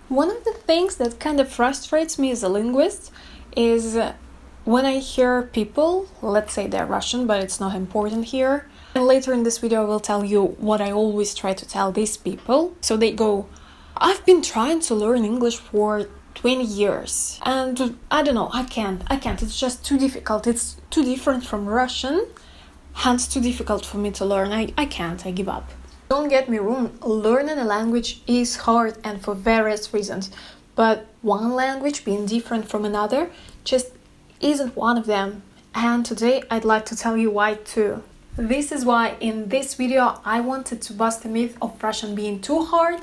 One of the things that kind of frustrates me as a linguist is when I hear people, let's say they're Russian, but it's not important here. And later in this video, I will tell you what I always try to tell these people. So they go, I've been trying to learn English for 20 years. And I don't know, I can't. It's just too difficult. It's too different from Russian. Hence, too difficult for me to learn. I can't. I give up. Don't get me wrong, learning a language is hard and for various reasons. But one language being different from another just isn't one of them. And today I'd like to tell you why too. This is why in this video I wanted to bust the myth of Russian being too hard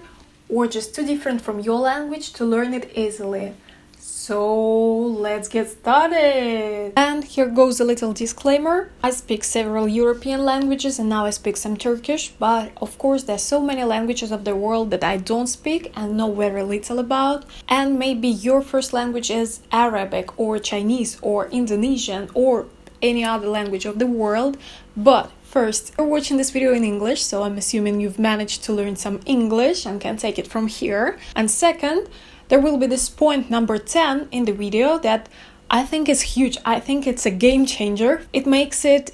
or just too different from your language to learn it easily. So let's get started! And here goes a little disclaimer. I speak several European languages and now I speak some Turkish, but of course there's so many languages of the world that I don't speak and know very little about. And maybe your first language is Arabic or Chinese or Indonesian or any other language of the world. But first, you're watching this video in English, so I'm assuming you've managed to learn some English and can take it from here. And second, there will be this point number 10 in the video that I think is huge. I think it's a game changer. It makes it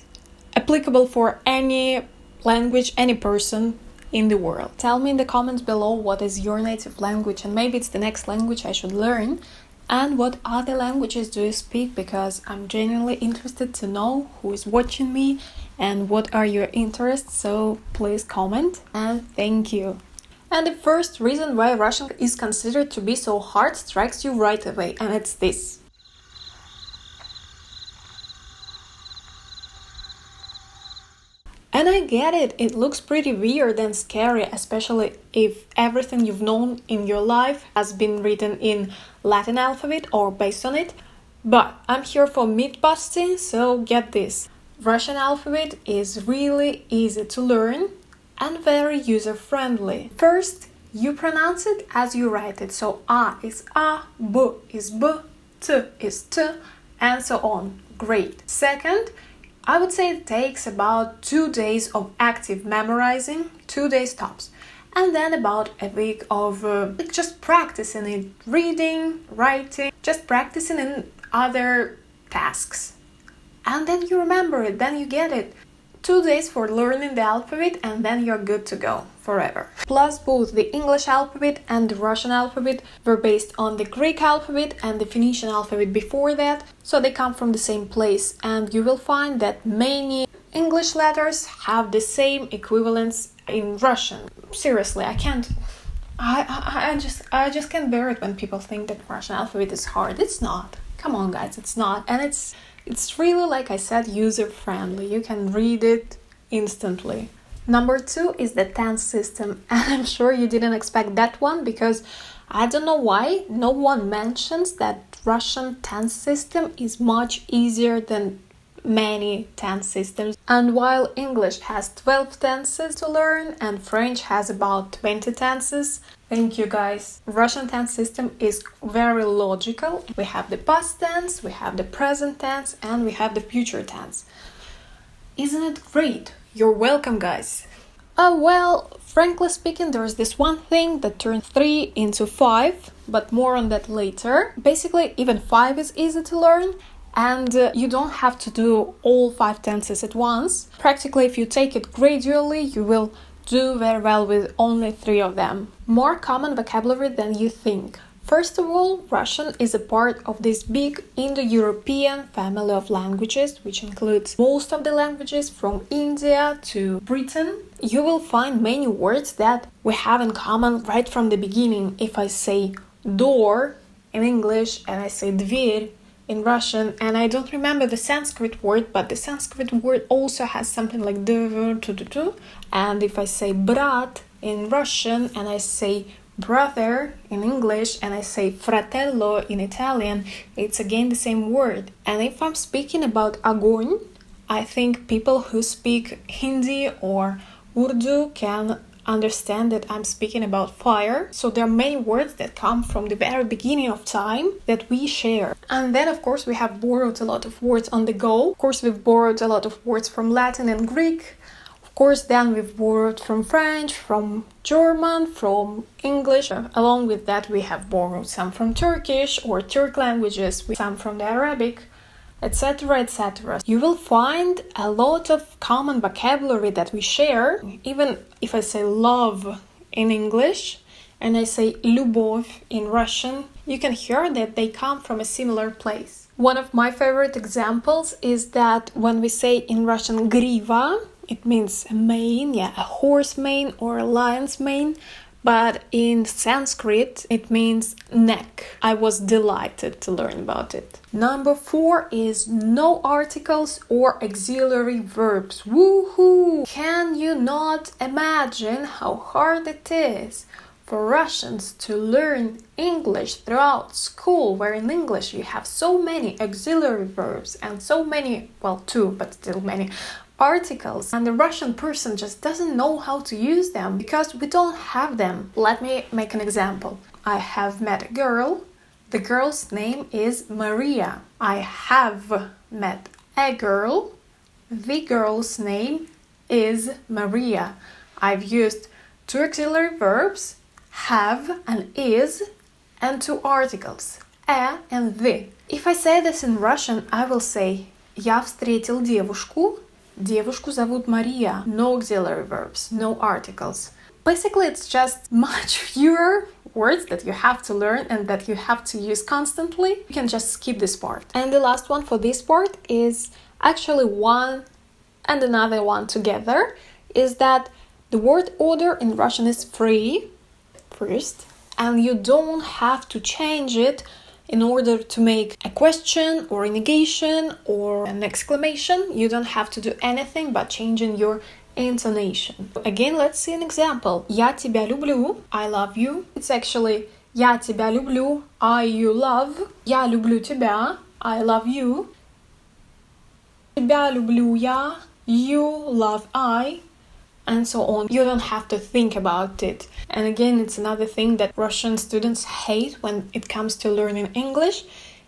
applicable for any language, any person in the world. Tell me in the comments below what is your native language and maybe it's the next language I should learn. And what other languages do you speak? Because I'm genuinely interested to know who is watching me and what are your interests. So please comment and thank you. And the first reason why Russian is considered to be so hard strikes you right away, and it's this. And I get it, it looks pretty weird and scary, especially if everything you've known in your life has been written in Latin alphabet or based on it. But I'm here for myth busting, so get this. Russian alphabet is really easy to learn and very user-friendly. First, you pronounce it as you write it. So A is A, B is B, T is T, and so on. Great. Second, I would say it takes about 2 days of active memorizing, 2 days tops. And then about a week of just practicing it, reading, writing, just practicing in other tasks. And then you remember it, then you get it. 2 days for learning the alphabet and then you're good to go forever. Plus, both the English alphabet and the Russian alphabet were based on the Greek alphabet and the Phoenician alphabet before that, so they come from the same place, and you will find that many English letters have the same equivalents in Russian. Seriously, I can't. I just can't bear it when people think that Russian alphabet is hard. It's not. Come on, guys, it's not. And it's really, like I said, user-friendly. You can read it instantly. Number 2 is the tense system. And I'm sure you didn't expect that one because I don't know why no one mentions that Russian tense system is much easier than many tense systems. And while English has 12 tenses to learn and French has about 20 tenses, thank you guys. Russian tense system is very logical. We have the past tense, we have the present tense, and we have the future tense. Isn't it great? You're welcome, guys. Well, frankly speaking, there's this one thing that turned 3 into 5, but more on that later. Basically, even 5 is easy to learn. And you don't have to do all 5 tenses at once. Practically, if you take it gradually, you will do very well with only 3 of them. More common vocabulary than you think. First of all, Russian is a part of this big Indo-European family of languages, which includes most of the languages from India to Britain. You will find many words that we have in common right from the beginning. If I say door in English and I say dver in Russian, and I don't remember the Sanskrit word, but the Sanskrit word also has something like dv, and if I say brat in Russian and I say brother in English and I say fratello in Italian, it's again the same word. And if I'm speaking about огонь, I think people who speak Hindi or Urdu can understand that I'm speaking about fire. So there are many words that come from the very beginning of time that we share. And then of course we have borrowed a lot of words on the go. Of course we've borrowed a lot of words from Latin and Greek. Of Of course, then we've borrowed from French, from German, from English. Along with that, we have borrowed some from Turkish or Turk languages, some from the Arabic, etc., etc. You will find a lot of common vocabulary that we share. Even if I say love in English and I say любовь in Russian, you can hear that they come from a similar place. One of my favorite examples is that when we say in Russian грива, it means a mane, a horse mane or a lion's mane. But in Sanskrit, it means neck. I was delighted to learn about it. Number 4 is no articles or auxiliary verbs. Woohoo! Can you not imagine how hard it is for Russians to learn English throughout school, where in English you have so many auxiliary verbs and so many, well, 2, but still many, articles, and the Russian person just doesn't know how to use them because we don't have them. Let me make an example. I have met a girl. The girl's name is Maria. I have met a girl. The girl's name is Maria. I've used 2 auxiliary verbs, have and is, and 2 articles, a and the. If I say this in Russian, I will say Я встретил девушку. Девушку зовут Maria. No auxiliary verbs, no articles. Basically, it's just much fewer words that you have to learn and that you have to use constantly. You can just skip this part. And the last one for this part is actually one and another one together, is that the word order in Russian is free, first, and you don't have to change it in order to make a question or a negation or an exclamation. You don't have to do anything but changing your intonation. Again, let's see an example. Я тебя люблю, I love you. It's actually Я тебя люблю, I you love. Я люблю тебя, I love you. Тебя люблю я, you love I. And so on. You don't have to think about it. And again, it's another thing that Russian students hate when it comes to learning English,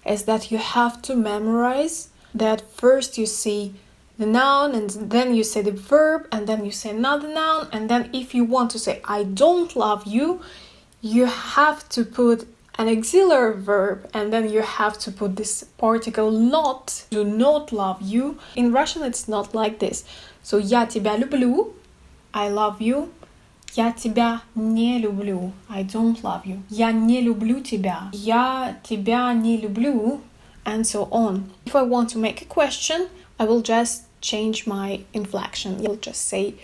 is that you have to memorize that first you see the noun and then you say the verb and then you say another noun, and then if you want to say I don't love you, you have to put an auxiliary verb and then you have to put this particle not, do not love you. In Russian it's not like this. So я тебя люблю, I love you. Я тебя не люблю. I don't love you. Я не люблю тебя. Я тебя не люблю. And so on. If I want to make a question, I will just change my inflection. I'll just say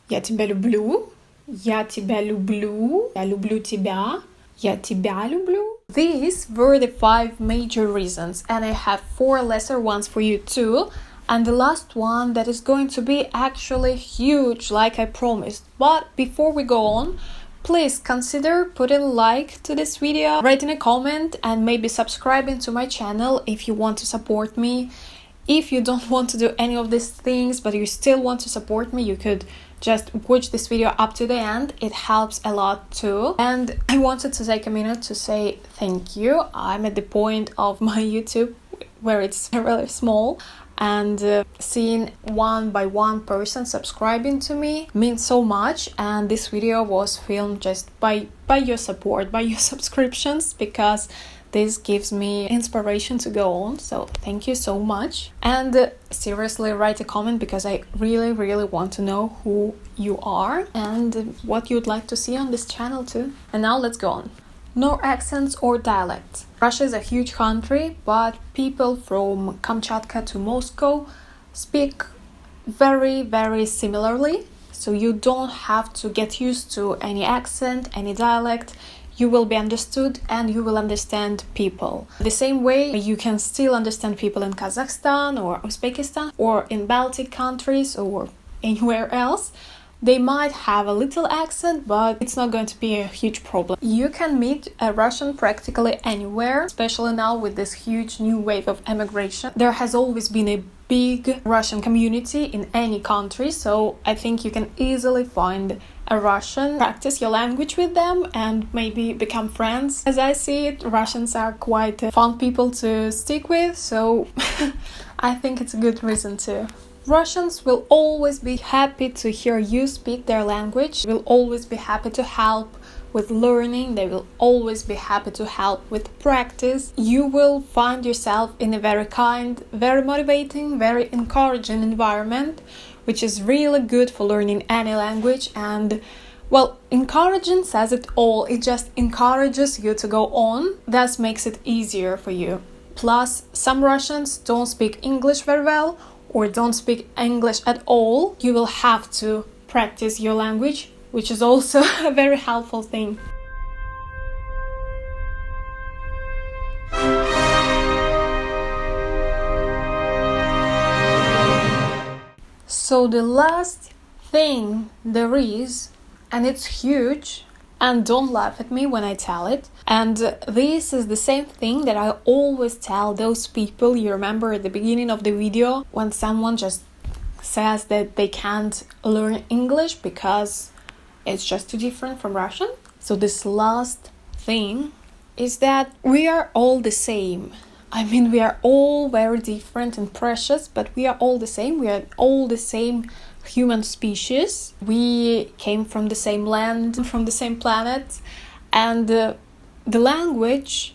Я тебя люблю. Я тебя люблю. Я люблю тебя. Я тебя люблю. These were the 5 major reasons, and I have 4 lesser ones for you too. And the last one that is going to be actually huge, like I promised. But before we go on, please consider putting a like to this video, writing a comment, and maybe subscribing to my channel if you want to support me. If you don't want to do any of these things, but you still want to support me, you could just watch this video up to the end. It helps a lot too. And I wanted to take a minute to say thank you. I'm at the point of my YouTube where it's really small. And seeing one by one person subscribing to me means so much. And this video was filmed just by your support, by your subscriptions, because this gives me inspiration to go on. So thank you so much. And seriously, write a comment because I really, really want to know who you are and what you'd like to see on this channel too. And now let's go on. No accents or dialects. Russia is a huge country, but people from Kamchatka to Moscow speak very, very similarly. So you don't have to get used to any accent, any dialect. You will be understood and you will understand people. The same way you can still understand people in Kazakhstan or Uzbekistan or in Baltic countries or anywhere else. They might have a little accent, but it's not going to be a huge problem. You can meet a Russian practically anywhere, especially now with this huge new wave of immigration. There has always been a big Russian community in any country, so I think you can easily find a Russian, practice your language with them, and maybe become friends. As I see it, Russians are quite fun people to stick with, so I think it's a good reason to Russians will always be happy to hear you speak their language, will always be happy to help with learning, they will always be happy to help with practice. You will find yourself in a very kind, very motivating, very encouraging environment, which is really good for learning any language. And well, encouraging says it all. It just encourages you to go on. That makes it easier for you. Plus, some Russians don't speak English very well or don't speak English at all. You will have to practice your language, which is also a very helpful thing. So the last thing there is, and it's huge, and don't laugh at me when I tell it, and this is the same thing that I always tell those people. You remember at the beginning of the video when someone just says that they can't learn English because it's just too different from Russian? So this last thing is that we are all the same. I mean, we are all very different and precious, but we are all the same. We are all the same human species. We came from the same land, from the same planet, and the language,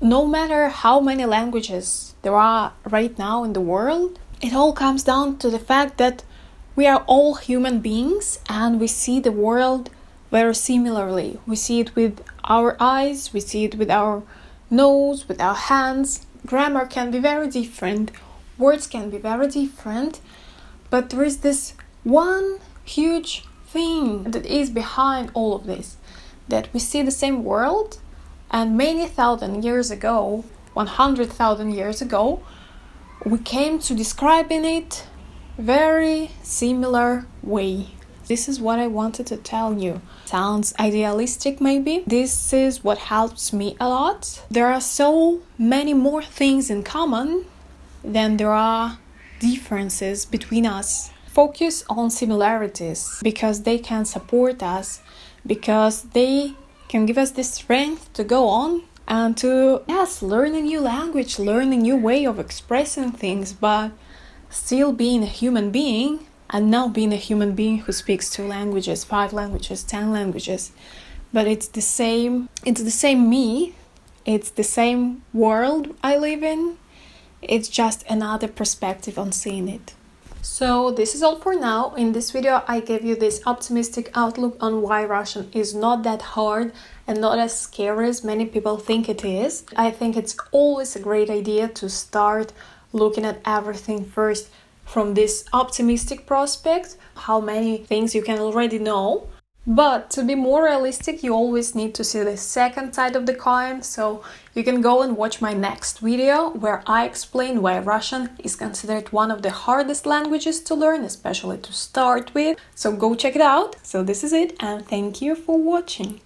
no matter how many languages there are right now in the world, it all comes down to the fact that we are all human beings and we see the world very similarly. We see it with our eyes, we see it with our nose, with our hands. Grammar can be very different, words can be very different, but there is this one huge thing that is behind all of this, that we see the same world, and many thousand years ago, 100,000 years ago, we came to describing it very similar way. This is what I wanted to tell you. Sounds idealistic maybe. This is what helps me a lot. There are so many more things in common than there are differences between us. Focus on similarities because they can support us, because they can give us the strength to go on and to, learn a new language, learn a new way of expressing things, but still being a human being, and not being a human being who speaks 2 languages, 5 languages, 10 languages. But it's the same me, it's the same world I live in, it's just another perspective on seeing it. So this is all for now. In this video I gave you this optimistic outlook on why Russian is not that hard and not as scary as many people think it is. I think it's always a great idea to start looking at everything first from this optimistic prospect, how many things you can already know. But to be more realistic, you always need to see the second side of the coin, so you can go and watch my next video where I explain why Russian is considered one of the hardest languages to learn, especially to start with. So go check it out. So this is it, and thank you for watching.